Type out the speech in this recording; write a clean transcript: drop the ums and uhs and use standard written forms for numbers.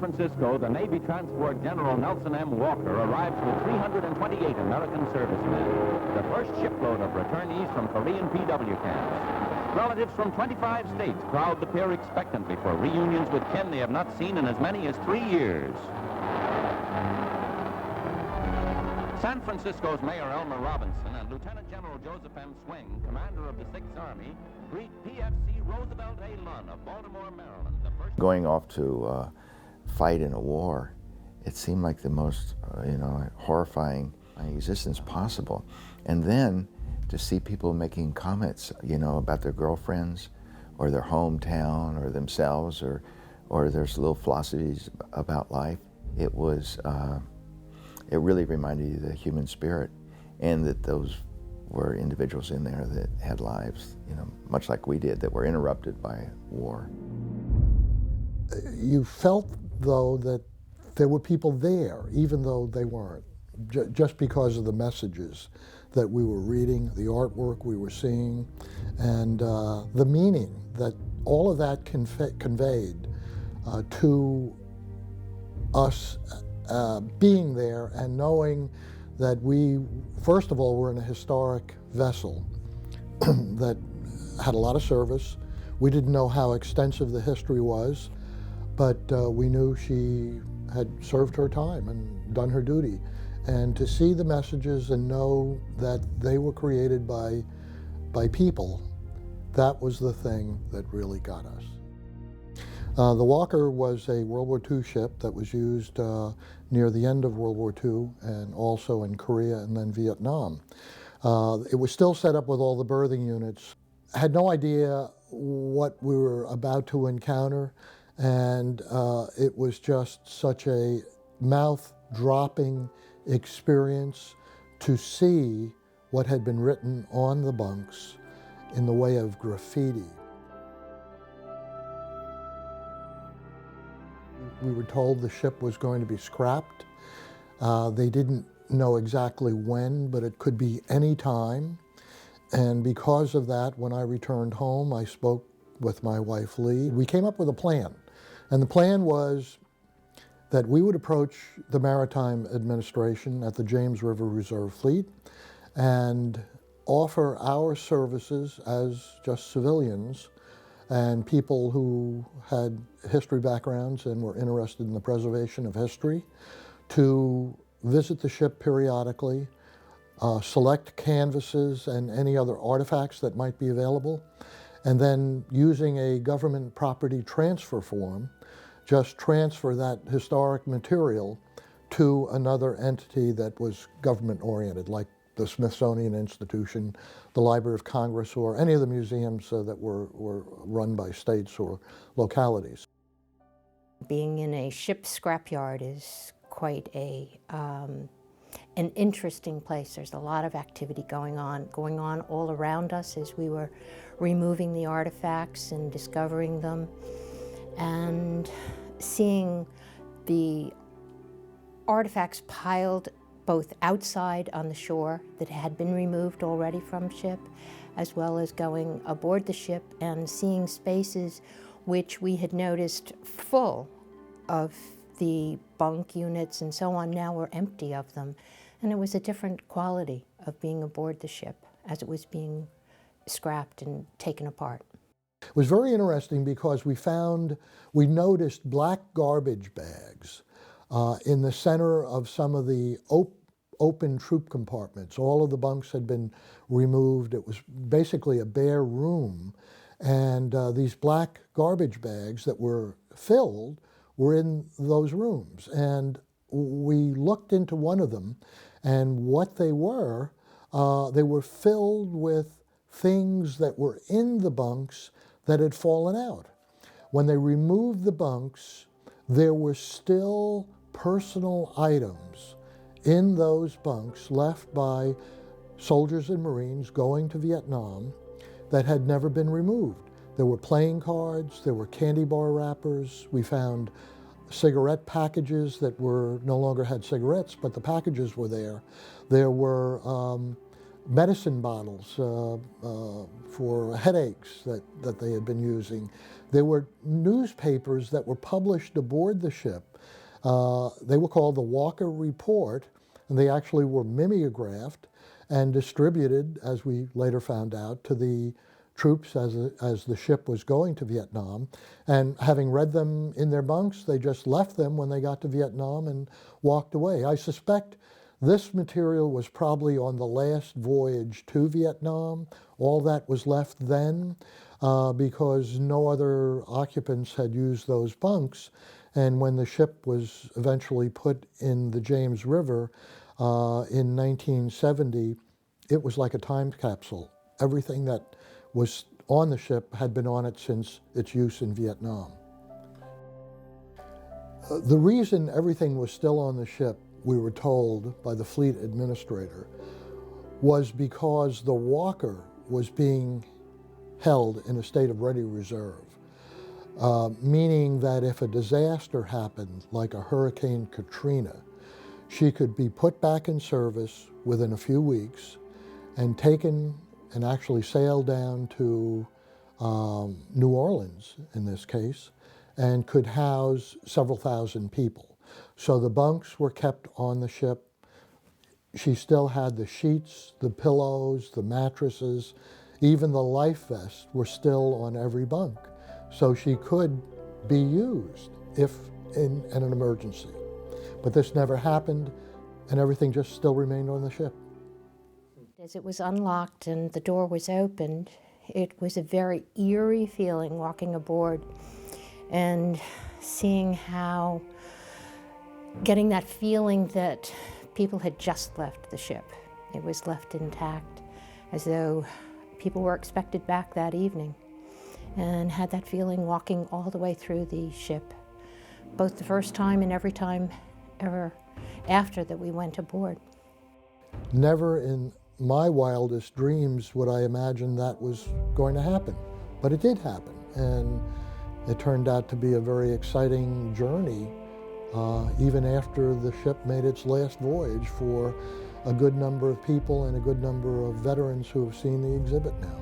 Francisco, the Navy transport General Nelson M. Walker arrives with 328 American servicemen, the first shipload of returnees from Korean PW camps. Relatives from 25 states crowd the pier expectantly for reunions with kin they have not seen in as many as 3 years. San Francisco's Mayor Elmer Robinson and Lieutenant General Joseph M. Swing, commander of the 6th Army, greet PFC Roosevelt A. Lunn of Baltimore, Maryland, the first... Going off to fight in a war, it seemed like the most, horrifying existence possible. And then to see people making comments, about their girlfriends or their hometown or themselves or their little philosophies about life, it was, it really reminded you of the human spirit, and that those were individuals in there that had lives, much like we did, that were interrupted by war. You felt, though, that there were people there, even though they weren't, just because of the messages that we were reading, the artwork we were seeing, and the meaning that all of that conveyed to us being there and knowing that we, first of all, were in a historic vessel that had a lot of service. We didn't know how extensive the history was, but we knew she had served her time and done her duty. And to see the messages and know that they were created by people, that was the thing that really got us. The Walker was a World War II ship that was used near the end of World War II and also in Korea and then Vietnam. It was still set up with all the berthing units. I had no idea what we were about to encounter, and it was just such a mouth-dropping experience to see what had been written on the bunks in the way of graffiti. We were told the ship was going to be scrapped. They didn't know exactly when, but it could be any time. And because of that, when I returned home, I spoke with my wife, Lee. We came up with a plan. And the plan was that we would approach the Maritime Administration at the James River Reserve Fleet and offer our services as just civilians and people who had history backgrounds and were interested in the preservation of history to visit the ship periodically, select canvases and any other artifacts that might be available, and then using a government property transfer form, just transfer that historic material to another entity that was government-oriented, like the Smithsonian Institution, the Library of Congress, or any of the museums that were run by states or localities. Being in a ship scrapyard is quite an interesting place. There's a lot of activity going on all around us as we were removing the artifacts and discovering them, and seeing the artifacts piled both outside on the shore that had been removed already from ship, as well as going aboard the ship and seeing spaces which we had noticed full of the bunk units and so on now were empty of them. And it was a different quality of being aboard the ship as it was being scrapped and taken apart. It was very interesting because we noticed black garbage bags in the center of some of the open troop compartments. All of the bunks had been removed. It was basically a bare room. And these black garbage bags that were filled were in those rooms. And we looked into one of them, and what they were filled with things that were in the bunks that had fallen out. When they removed the bunks, there were still personal items in those bunks left by soldiers and Marines going to Vietnam that had never been removed. There were playing cards, there were candy bar wrappers. We found cigarette packages that no longer had cigarettes, but the packages were there. There were medicine bottles for headaches that they had been using. There were newspapers that were published aboard the ship. They were called the Walker Report, and they actually were mimeographed and distributed, as we later found out, to the troops as the ship was going to Vietnam. And having read them in their bunks, they just left them when they got to Vietnam and walked away. I suspect this material was probably on the last voyage to Vietnam. All that was left then because no other occupants had used those bunks. And when the ship was eventually put in the James River in 1970, it was like a time capsule. Everything that was on the ship had been on it since its use in Vietnam. The reason everything was still on the ship, we were told by the fleet administrator, was because the Walker was being held in a state of ready reserve, meaning that if a disaster happened, like a Hurricane Katrina, she could be put back in service within a few weeks and taken and actually sailed down to New Orleans, in this case, and could house several thousand people. So the bunks were kept on the ship. She still had the sheets, the pillows, the mattresses, even the life vests were still on every bunk. So she could be used if in an emergency. But this never happened, and everything just still remained on the ship. As it was unlocked and the door was opened, it was a very eerie feeling walking aboard and seeing how, getting that feeling that people had just left the ship. It was left intact, as though people were expected back that evening, and had that feeling walking all the way through the ship, both the first time and every time ever after that we went aboard. Never in my wildest dreams would I imagine that was going to happen, but it did happen, and it turned out to be a very exciting journey, even after the ship made its last voyage, for a good number of people and a good number of veterans who have seen the exhibit now.